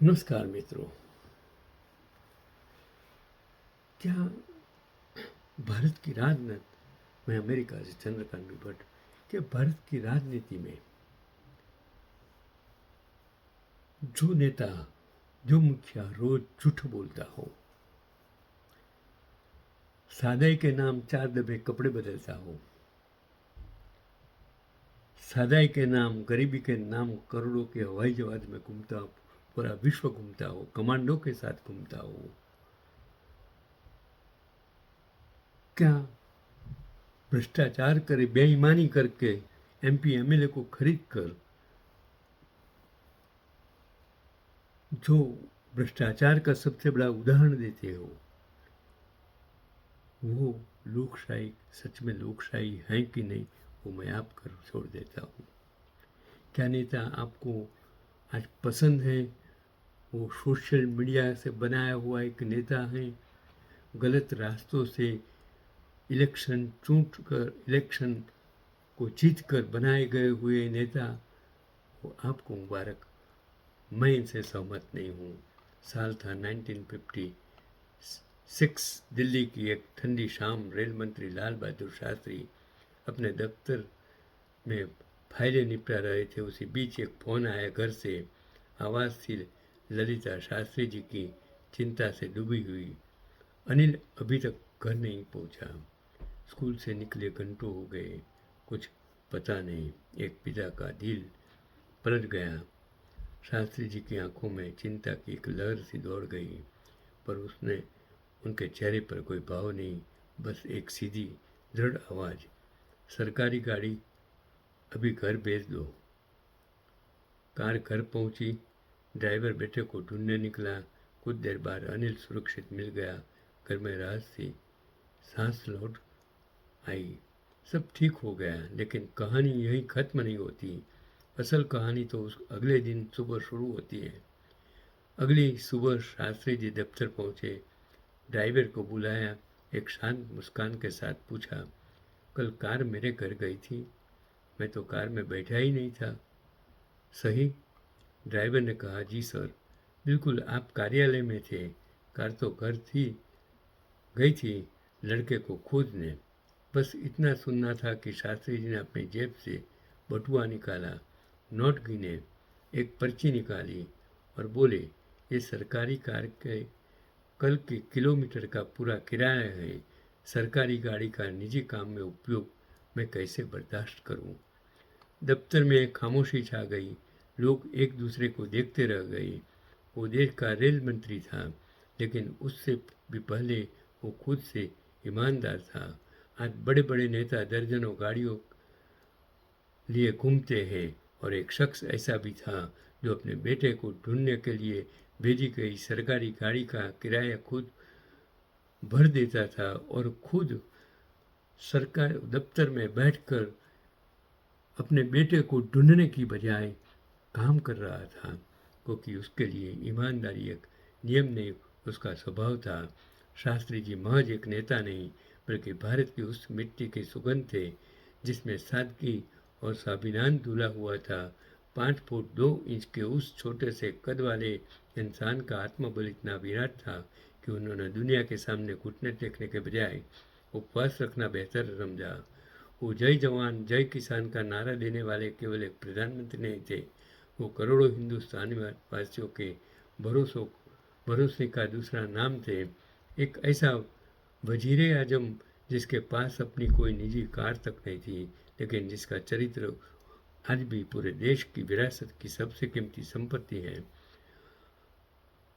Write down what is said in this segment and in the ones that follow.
नमस्कार मित्रों। क्या भारत की राजनीति में, अमेरिका से चंद्रकांत भट्ट, क्या भारत की राजनीति में जो नेता, जो मुखिया रोज झूठ बोलता हो, सादाई के नाम 4 दबे कपड़े बदलता हो, सादाई के नाम, गरीबी के नाम करोड़ों के हवाई जहाज में घूमता, पूरा विश्व घूमता हो, कमांडो के साथ घूमता हो, क्या भ्रष्टाचार करे, बेईमानी करके एमपी एमएलए को खरीद कर जो भ्रष्टाचार का सबसे बड़ा उदाहरण देते हो, वो लोकशाही सच में लोकशाही है कि नहीं, वो मैं आप कर छोड़ देता हूँ। क्या नेता आपको आज पसंद है? वो सोशल मीडिया से बनाया हुआ एक नेता है, गलत रास्तों से इलेक्शन को जीत कर बनाए गए हुए नेता, वो आपको मुबारक। मैं इनसे सहमत नहीं हूँ। साल था 1956। दिल्ली की एक ठंडी शाम, रेल मंत्री लाल बहादुर शास्त्री अपने दफ्तर में फाइलें निपटा रहे थे। उसी बीच एक फ़ोन आया घर से। आवाज़ थी ललिता शास्त्री जी की, चिंता से डूबी हुई। अनिल अभी तक घर नहीं पहुंचा। स्कूल से निकले घंटों हो गए, कुछ पता नहीं। एक पिता का दिल पलट गया। शास्त्री जी की आंखों में चिंता की एक लहर सी दौड़ गई, पर उसने उनके चेहरे पर कोई भाव नहीं, बस एक सीधी दृढ़ आवाज़, सरकारी गाड़ी अभी घर भेज दो। कार घर पहुंची। ड्राइवर बेटे को ढूंढने निकला। कुछ देर बाद अनिल सुरक्षित मिल गया। घर में राहत सी सांस लौट आई। सब ठीक हो गया। लेकिन कहानी यहीं खत्म नहीं होती। असल कहानी तो उस अगले दिन सुबह शुरू होती है। अगली सुबह शास्त्री जी दफ्तर पहुंचे। ड्राइवर को बुलाया। एक शांत मुस्कान के साथ पूछा, कल कार मेरे घर गई थी? मैं तो कार में बैठा ही नहीं था। सही? ड्राइवर ने कहा, जी सर, बिल्कुल आप कार्यालय में थे। कार तो घर थी, गई थी लड़के को खोजने। बस इतना सुनना था कि शास्त्री जी ने अपनी जेब से बटुआ निकाला, नोट गिने, एक पर्ची निकाली और बोले, ये सरकारी कार के कल के किलोमीटर का पूरा किराया है। सरकारी गाड़ी का निजी काम में उपयोग मैं कैसे बर्दाश्त करूं? दफ्तर में खामोशी छा गई। लोग एक दूसरे को देखते रह गए। वो देश का रेल मंत्री था, लेकिन उससे भी पहले वो खुद से ईमानदार था। आज बड़े बड़े नेता दर्जनों गाड़ियों लिए घूमते हैं, और एक शख्स ऐसा भी था जो अपने बेटे को ढूंढने के लिए भेजी गई सरकारी गाड़ी का किराया खुद भर देता था और खुद सरकार दफ्तर में बैठकर अपने बेटे को ढूंढने की बजाय काम कर रहा था, क्योंकि उसके लिए ईमानदारी एक नियम नहीं, उसका स्वभाव था। शास्त्री जी महज एक नेता नहीं, बल्कि भारत की उस मिट्टी की सुगंध थे जिसमें सादगी और स्वाभिमान धुला हुआ था। 5 फुट 2 इंच के उस छोटे से कद वाले इंसान का आत्मबल इतना विराट था कि उन्होंने दुनिया के सामने घुटने टेकने के बजाय उपवास रखना बेहतर समझा। वो जय जवान जय किसान का नारा देने वाले केवल एक प्रधानमंत्री नहीं थे, वो करोड़ों हिंदुस्तानी वासियों के भरोसे का दूसरा नाम थे। एक ऐसा वजीरे आजम जिसके पास अपनी कोई निजी कार तक नहीं थी, लेकिन जिसका चरित्र आज भी पूरे देश की विरासत की सबसे कीमती संपत्ति है।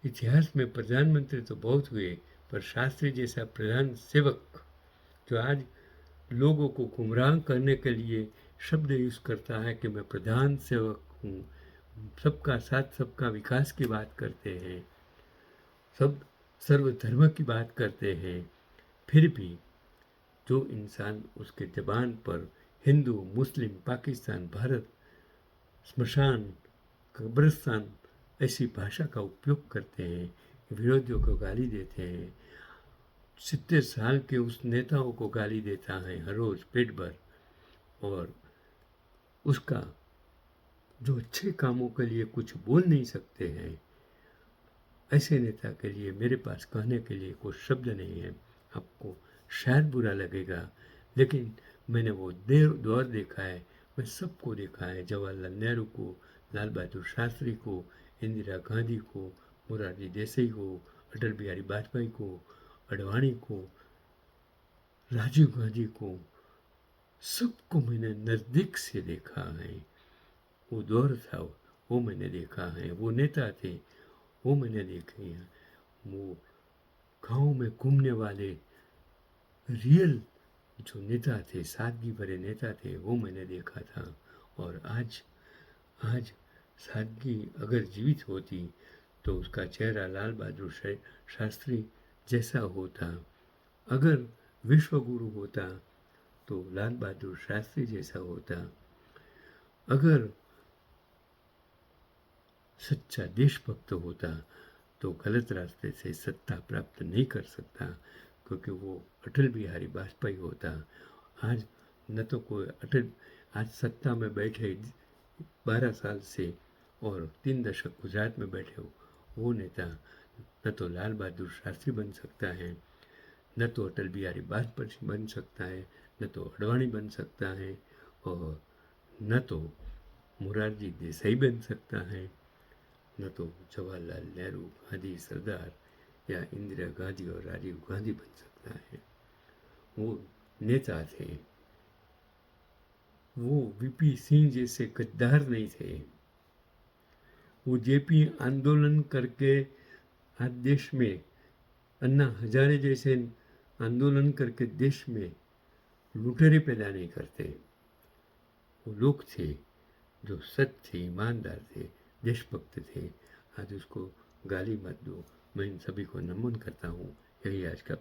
इतिहास में प्रधानमंत्री तो बहुत हुए, पर शास्त्री जैसा प्रधान सेवक जो आज लोगों को गुमराह करने के लिए शब्द यूज करता है कि मैं प्रधान सेवक हूँ, सबका साथ सबका विकास की बात करते हैं, सब सर्वधर्म की बात करते हैं, फिर भी जो इंसान उसके जबान पर हिंदू, मुस्लिम, पाकिस्तान, भारत, स्मशान, कब्रिस्तान ऐसी भाषा का उपयोग करते हैं, विरोधियों को गाली देते हैं, 70 साल के उस नेताओं को गाली देता है हर रोज पेट भर, और उसका जो अच्छे कामों के लिए कुछ बोल नहीं सकते हैं, ऐसे नेता के लिए मेरे पास कहने के लिए कोई शब्द नहीं है। आपको शायद बुरा लगेगा, लेकिन मैंने वो दौर देखा है, मैं सबको देखा है, जवाहरलाल नेहरू को, लाल बहादुर शास्त्री को, इंदिरा गांधी को, मोरारजी देसाई को, अटल बिहारी वाजपेयी को, अडवाणी को, राजीव गांधी को, सबको मैंने नज़दीक से देखा है। वो दौर था, वो मैंने देखा है, वो नेता थे, वो मैंने देखे हैं। वो गाँव में घूमने वाले रियल जो नेता थे, सादगी भरे नेता थे, वो मैंने देखा था। और आज आज सादगी अगर जीवित होती तो उसका चेहरा लाल बहादुर शास्त्री जैसा होता। अगर विश्वगुरु होता तो लाल बहादुर शास्त्री जैसा होता। अगर सच्चा देशभक्त होता तो गलत रास्ते से सत्ता प्राप्त नहीं कर सकता, क्योंकि वो अटल बिहारी वाजपेयी होता। आज न तो कोई आज सत्ता में बैठे 12 साल से और 3 दशक गुजरात में बैठे हो वो नेता न तो लाल बहादुर शास्त्री बन सकता है, न तो अटल बिहारी वाजपेयी बन सकता है, न तो अडवाणी बन सकता है, और न तो मोरारजी देसाई बन सकता है, न तो जवाहरलाल नेहरू, गांधी, सरदार या इंदिरा गांधी और राजीव गांधी बन सकता है। वो नेता थे, वो वीपी सिंह जैसे गद्दार नहीं थे। वो जेपी आंदोलन करके आज देश में, अन्ना हजारे जैसे आंदोलन करके देश में लुटेरे पैदा नहीं करते। वो लोग थे जो सच थे, ईमानदार थे, देशभक्त थे। आज उसको गाली मत दो। मैं इन सभी को नमन करता हूँ। यही आज का